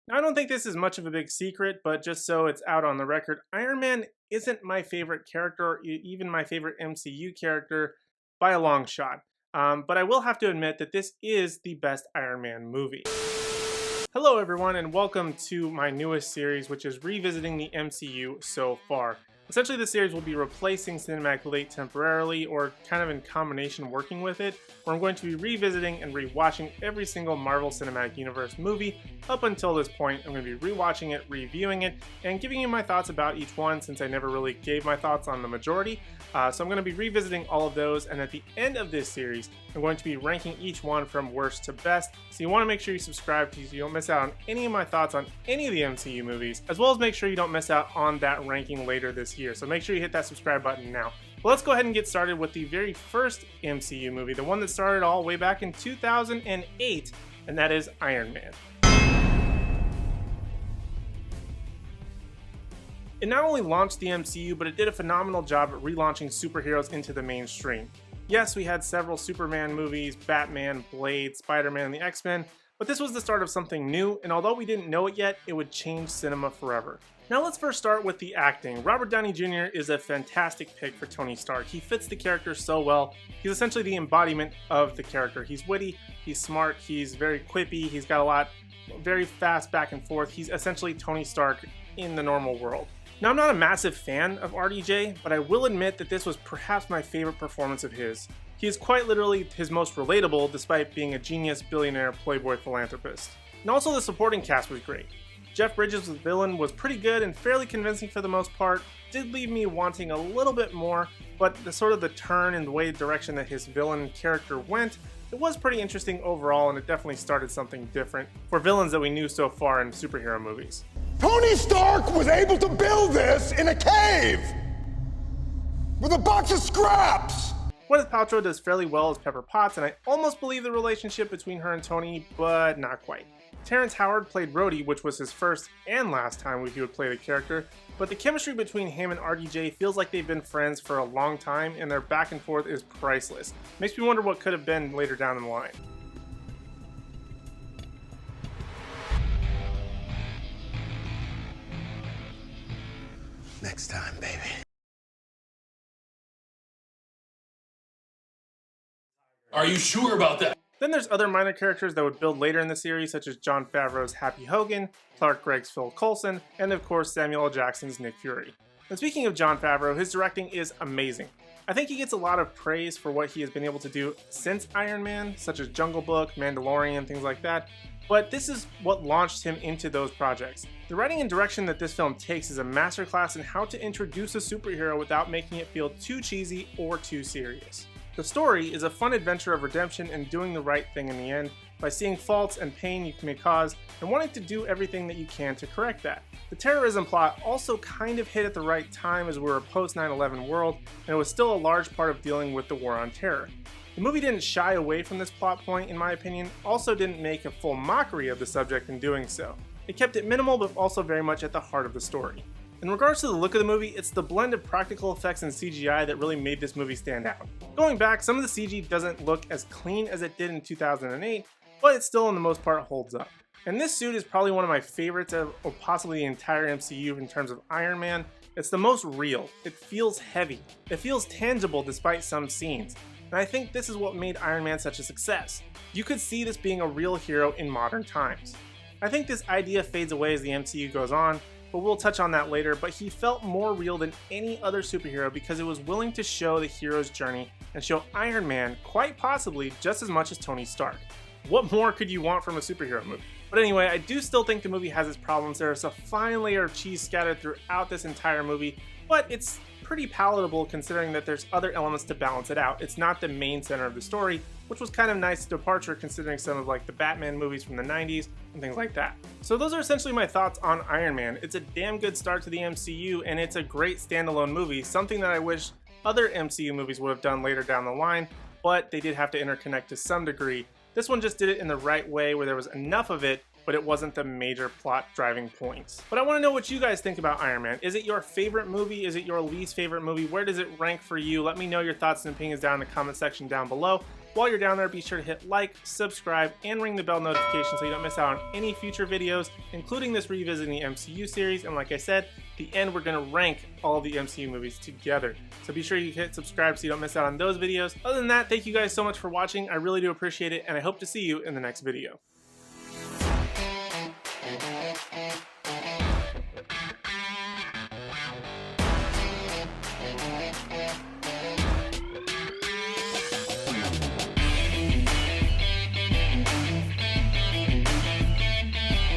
Now, I don't think this is much of a big secret, but just so it's out on the record, Iron Man isn't my favorite character, or even my favorite MCU character by a long shot. But I will have to admit that this is the best Iron Man movie. Hello everyone and welcome to my newest series, which is revisiting the MCU so far. Essentially, the series will be replacing Cinematic Relate temporarily, or kind of in combination working with it, where I'm going to be revisiting and rewatching every single Marvel Cinematic Universe movie up until this point. I'm going to be rewatching it, reviewing it, and giving you my thoughts about each one, since I never really gave my thoughts on the majority. So I'm going to be revisiting all of those, and at the end of this series, I'm going to be ranking each one from worst to best. So you want to make sure you subscribe so you don't miss out on any of my thoughts on any of the MCU movies, as well as make sure you don't miss out on that ranking later this year. So make sure you hit that subscribe button now. Well, let's go ahead and get started with the very first MCU movie, the one that started all way back in 2008, and that is Iron Man. It not only launched the MCU, but it did a phenomenal job at relaunching superheroes into the mainstream. Yes, we had several Superman movies, Batman, Blade, Spider-Man, and the X-Men, but this was the start of something new, and although we didn't know it yet, it would change cinema forever. Now let's first start with the acting. Robert Downey Jr. is a fantastic pick for Tony Stark. He fits the character so well. He's essentially the embodiment of the character. He's witty, he's smart, he's very quippy, he's got a lot, very fast back and forth. He's essentially Tony Stark in the normal world. Now, I'm not a massive fan of RDJ, but I will admit that this was perhaps my favorite performance of his. He is quite literally his most relatable, despite being a genius, billionaire, playboy philanthropist. And also the supporting cast was great. Jeff Bridges' villain was pretty good and fairly convincing for the most part. Did leave me wanting a little bit more, but the turn and the way direction that his villain character went, it was pretty interesting overall, and it definitely started something different for villains that we knew so far in superhero movies. Tony Stark was able to build this in a cave with a box of scraps. Gwyneth Paltrow does fairly well as Pepper Potts, and I almost believe the relationship between her and Tony, but not quite. Terrence Howard played Rhodey, which was his first and last time he would play the character, but the chemistry between him and RDJ feels like they've been friends for a long time, and their back and forth is priceless. Makes me wonder what could have been later down the line. Next time, baby. Are you sure about that? Then there's other minor characters that would build later in the series, such as Jon Favreau's Happy Hogan, Clark Gregg's Phil Coulson, and of course Samuel L. Jackson's Nick Fury. And speaking of Jon Favreau, his directing is amazing. I think he gets a lot of praise for what he has been able to do since Iron Man, such as Jungle Book, Mandalorian, things like that, but this is what launched him into those projects. The writing and direction that this film takes is a masterclass in how to introduce a superhero without making it feel too cheesy or too serious. The story is a fun adventure of redemption and doing the right thing in the end by seeing faults and pain you may cause and wanting to do everything that you can to correct that. The terrorism plot also kind of hit at the right time, as we were a post 9/11 world, and it was still a large part of dealing with the war on terror. The movie didn't shy away from this plot point, in my opinion, also didn't make a full mockery of the subject in doing so. It kept it minimal, but also very much at the heart of the story. In regards to the look of the movie, it's the blend of practical effects and CGI that really made this movie stand out. Going back, some of the CG doesn't look as clean as it did in 2008, but it still, in the most part, holds up. And this suit is probably one of my favorites of possibly the entire MCU in terms of Iron Man. It's the most real. It feels heavy. It feels tangible despite some scenes. And I think this is what made Iron Man such a success. You could see this being a real hero in modern times. I think this idea fades away as the MCU goes on, but we'll touch on that later, but he felt more real than any other superhero because it was willing to show the hero's journey and show Iron Man quite possibly just as much as Tony Stark. What more could you want from a superhero movie? But anyway, I do still think the movie has its problems. There is a fine layer of cheese scattered throughout this entire movie, but it's pretty palatable considering that there's other elements to balance it out. It's not the main center of the story, which was kind of nice departure considering some of like the Batman movies from the 90s and things like that. So those are essentially my thoughts on Iron Man. It's a damn good start to the MCU, and it's a great standalone movie, something that I wish other MCU movies would have done later down the line, but they did have to interconnect to some degree. This one just did it in the right way where there was enough of it, but it wasn't the major plot driving points. But I want to know what you guys think about Iron Man. Is it your favorite movie? Is it your least favorite movie? Where does it rank for you? Let me know your thoughts and opinions down in the comment section down below. While you're down there, be sure to hit like, subscribe, and ring the bell notification so you don't miss out on any future videos, including this revisiting the MCU series. And like I said, at the end we're going to rank all of the MCU movies together. So be sure you hit subscribe so you don't miss out on those videos. Other than that, thank you guys so much for watching. I really do appreciate it, and I hope to see you in the next video.